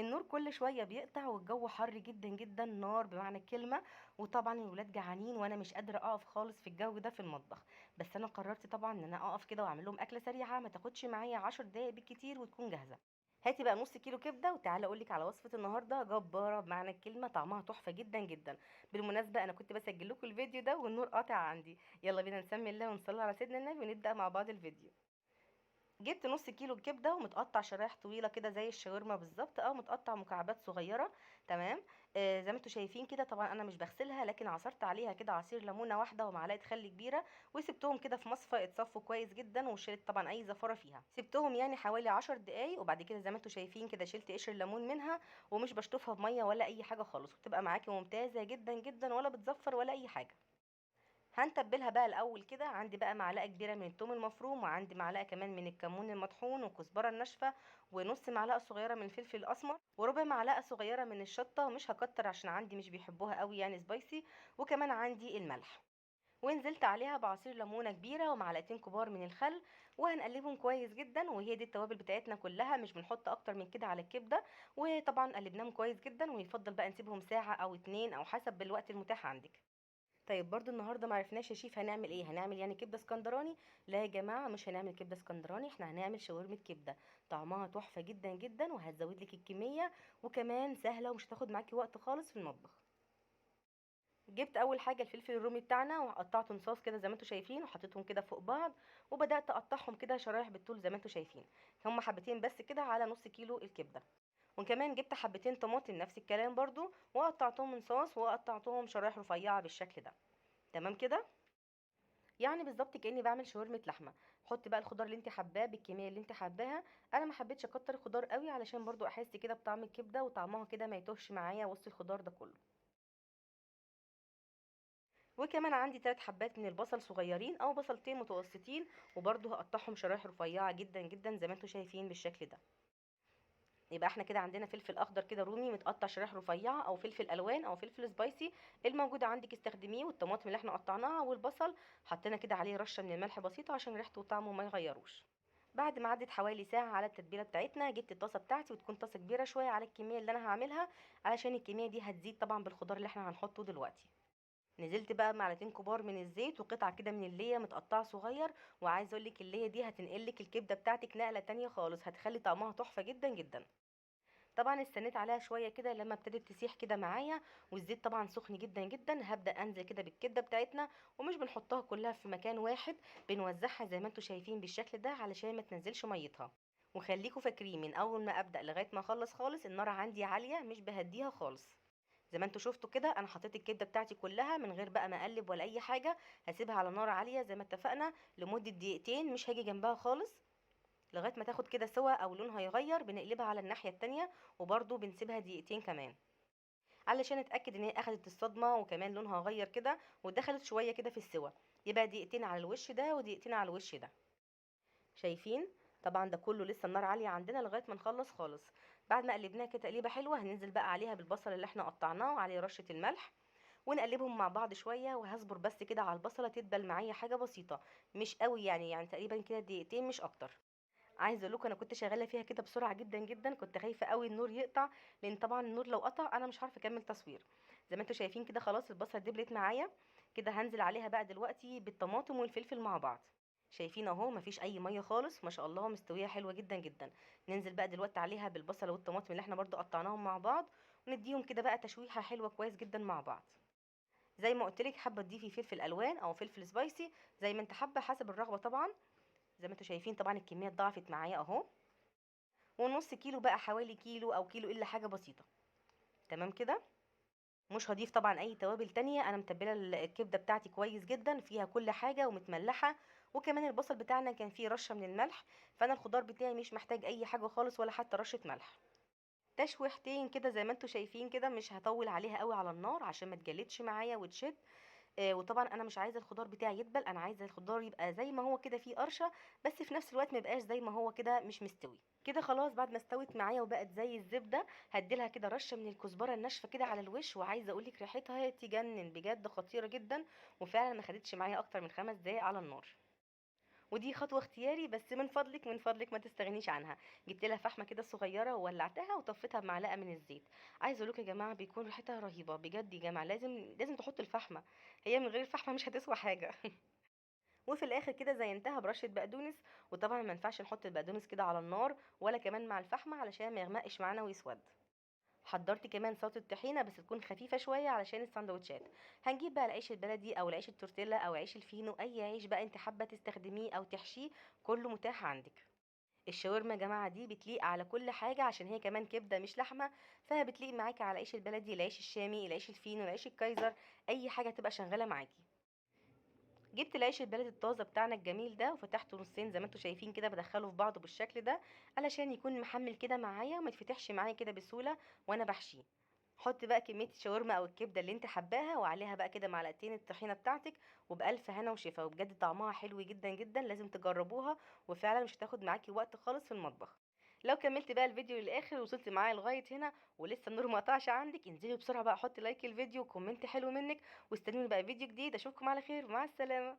النور كل شويه بيقطع والجو حر جدا جدا، نار بمعنى الكلمه. وطبعا الولاد جعانين وانا مش قادره اقف خالص في الجو ده في المطبخ. بس انا قررت طبعا ان انا اقف كده واعمل لهم اكله سريعه ما تاخدش معايا 10 دقايق بالكتير وتكون جاهزه. هاتي بقى نص كيلو كبده وتعالى اقولك على وصفه النهارده جباره بمعنى الكلمه، طعمها تحفه جدا جدا. بالمناسبه انا كنت بسجل لكم الفيديو ده والنور قاطع عندي. يلا بينا نسمي الله ونصلي على سيدنا النبي ونبدا مع بعض الفيديو. جبت نص كيلو كبده ومتقطع شرايح طويله كده زي الشاورما بالظبط، او متقطع مكعبات صغيره. تمام. زي ما انتم شايفين كده، طبعا انا مش بغسلها لكن عصرت عليها كده عصير ليمونه واحده ومعلقه خل كبيره، وسبتهم كده في مصفى اتصفوا كويس جدا، وشلت طبعا اي زفاره فيها، سبتهم يعني حوالي 10 دقايق. وبعد كده زي ما انتم شايفين كده شلت قشر الليمون منها، ومش بشطفها بميه ولا اي حاجه خالص، وبتبقى معاكي ممتازه جدا جدا ولا بتزفر ولا اي حاجه. هنتبلها بقى الاول كده. عندي بقى معلقه كبيره من الثوم المفروم، وعندي معلقه كمان من الكمون المطحون والكزبره الناشفه، ونص معلقه صغيره من الفلفل الاسمر، وربع معلقه صغيره من الشطه، مش هكتر عشان عندي مش بيحبوها قوي يعني سبايسي. وكمان عندي الملح. ونزلت عليها بعصير ليمونه كبيره ومعلقتين كبار من الخل، وهنقلبهم كويس جدا. وهي دي التوابل بتاعتنا كلها، مش بنحط اكتر من كده على الكبده. وطبعا قلبناهم كويس جدا، ويفضل بقى نسيبهم ساعه او اتنين او حسب الوقت المتاح عندك. طيب برضو النهارده معرفناش يا شيف هنعمل ايه، هنعمل يعني كبده اسكندراني؟ لا يا جماعه، مش هنعمل كبده اسكندراني، احنا هنعمل شاورما كبده. طعمها تحفه جدا جدا وهتزود لك الكميه، وكمان سهله ومش هتاخد معاكي وقت خالص في المطبخ. جبت اول حاجه الفلفل الرومي بتاعنا وقطعته نصاص كده زي ما انتم شايفين، وحطيتهم كده فوق بعض، وبدات اقطعهم كده شرايح بالطول زي ما انتم شايفين. هم حبتين بس كده على نص كيلو الكبده. وكمان جبت حبتين طماطم نفس الكلام برضو، وقطعتهم نصاص وقطعتهم شرايح رفيعه بالشكل ده. تمام كده. يعني بالظبط كاني بعمل شاورمه لحمه. حطي بقى الخضار اللي انت حباه بالكميه اللي انت حباها. انا ما حبيتش اكتر الخضار قوي علشان برضو احس كده بطعم الكبده وطعمها كده ما يتوهش معايا وسط الخضار ده كله. وكمان عندي 3 حبات من البصل صغيرين او بصلتين متوسطين، وبرضو هقطعهم شرايح رفيعه جدا جدا زي ما انتم شايفين بالشكل ده. يبقى احنا كده عندنا فلفل اخضر كده رومي متقطع شرايح رفيعه، او فلفل الوان او فلفل سبايسي الموجود عندك استخدميه، والطماطم اللي احنا قطعناها والبصل حطينا كده عليه رشه من الملح بسيطه عشان ريحته وطعمه ما يغيروش. بعد ما عدت حوالي ساعه على التتبيله بتاعتنا، جبت الطاسه بتاعتي، وتكون طاسه كبيره شويه على الكميه اللي انا هعملها، علشان الكميه دي هتزيد طبعا بالخضار اللي احنا هنحطه دلوقتي. نزلت بقى معلقتين كبار من الزيت وقطعه كده من الليه متقطعه صغير. وعايزه اقول لك الليه دي هتنقلك الكبده بتاعتك نقله تانية خالص، هتخلي طعمها تحفه جدا جدا. طبعا استنيت عليها شويه كده لما ابتدت تسيح كده معايا، والزيت طبعا سخن جدا جدا. هبدا انزل كده بالكبده بتاعتنا، ومش بنحطها كلها في مكان واحد، بنوزعها زي ما انتم شايفين بالشكل ده علشان ما تنزلش ميتها. وخليكم فاكرين من اول ما ابدا لغايه ما اخلص خالص النار عندي عاليه، مش بهديها خالص. زي ما انتم شفتوا كده انا حطيت الكبده بتاعتي كلها من غير بقى ما اقلب ولا اي حاجه. هسيبها على نار عاليه زي ما اتفقنا لمده دقيقتين، مش هاجي جنبها خالص لغايه ما تاخد كده سوا او لونها يغير، بنقلبها على الناحيه التانية، وبرده بنسيبها دقيقتين كمان علشان اتاكد ان هي اخدت الصدمه وكمان لونها غير كده ودخلت شويه كده في السوا. يبقى دقيقتين على الوش ده ودقيقتين على الوش ده. شايفين؟ طبعا ده كله لسه النار عاليه عندنا لغايه ما نخلص خالص. بعد ما قلبناها كده تقليبه حلوه، هننزل بقى عليها بالبصل اللي احنا قطعناه وعليه رشه الملح، ونقلبهم مع بعض شويه. وهصبر بس كده على البصله تدبل معايا حاجه بسيطه، مش قوي يعني تقريبا كده دقيقتين مش اكتر. عايزه اقول لكم انا كنت شغاله فيها كده بسرعه جدا جدا، كنت خايفه قوي النور يقطع، لان طبعا النور لو قطع انا مش عارفه اكمل تصوير. زي ما انتم شايفين كده خلاص البصله دبلت معايا. كده هنزل عليها بقى دلوقتي بالطماطم والفلفل مع بعض. شايفين اهو مفيش اي ميه خالص، ما شاء الله مستويه حلوه جدا جدا. ننزل بقى دلوقتي عليها بالبصله والطماطم اللي احنا برضو قطعناهم مع بعض، ونديهم كده بقى تشويحه حلوه كويس جدا مع بعض. زي ما قلت لك، حابه تضيفي فلفل الوان او فلفل سبايسي زي ما انت حابه حسب الرغبه طبعا. زي ما انتم شايفين طبعا الكميه ضاعفت معايا اهو. ونص كيلو بقى حوالي كيلو او كيلو الا حاجه بسيطه. تمام كده. مش هضيف طبعا اي توابل تانية، انا متبله الكبده بتاعتي كويس جدا فيها كل حاجه ومتملحه. وكمان البصل بتاعنا كان فيه رشه من الملح، فانا الخضار بتاعي مش محتاج اي حاجه خالص ولا حتى رشه ملح. تشويحتين كده زي ما انتم شايفين كده، مش هطول عليها قوي على النار عشان ما تجلدش معايا وتشد. وطبعا انا مش عايزه الخضار بتاعي يدبل، انا عايزه الخضار يبقى زي ما هو كده فيه قرشه، بس في نفس الوقت ما يبقاش زي ما هو كده مش مستوي. كده خلاص بعد ما استوت معايا وبقت زي الزبده، هديلها كده رشه من الكزبره الناشفه كده على الوش، وعايزه اقولك ريحتها تجنن بجد خطيره جدا. وفعلا ما خدتش معايا اكتر من 5 دقايق على النار. ودي خطوة اختياري، بس من فضلك من فضلك ما تستغنيش عنها. جبت لها فحمة كده صغيرة وولعتها وطفيتها بمعلقة من الزيت. عايزة اقول لكم يا جماعة بيكون ريحتها رهيبة بجد يا جماعة، لازم تحط الفحمة. هي من غير الفحمة مش هتسوى حاجة. وفي الاخر كده زينتها برشة بقدونس. وطبعا ما ينفعش نحط البقدونس كده على النار ولا كمان مع الفحمة علشان ما يغمقش معانا ويسود. حضرت كمان سلطة طحينة بس تكون خفيفة شوية علشان السندوتشات. هنجيب بقى العيش البلدي او العيش التورتيلا او عيش الفينو، اي عيش بقى انت حابة تستخدميه او تحشيه، كله متاح عندك. الشاورما يا جماعة دي بتليق على كل حاجة عشان هي كمان كبدة مش لحمة، فبتليق معاكي على العيش البلدي، العيش الشامي، العيش الفينو، العيش الكايزر، اي حاجة تبقى شغالة معاكي. جبت العيش البلدي الطازه بتاعنا الجميل ده وفتحته نصين زي ما انتم شايفين كده، بدخله في بعضه بالشكل ده علشان يكون محمل كده معايا وما يتفتحش معايا كده بسهوله وانا بحشيه. حط بقى كميه الشاورما او الكبده اللي انت حباها وعليها بقى كده معلقتين الطحينه بتاعتك، وبالف هنا وشفا، وبجد طعمها حلو جدا جدا، لازم تجربوها. وفعلا مش هتاخد معاكي وقت خالص في المطبخ. لو كملت بقى الفيديو للاخر وصلت معايا لغايه هنا ولسه النور ما قطعش عندك، انزلي بسرعه بقى حطي لايك الفيديو وكومنت حلو منك، واستنوني بقى فيديو جديد. اشوفكم على خير، مع السلامه.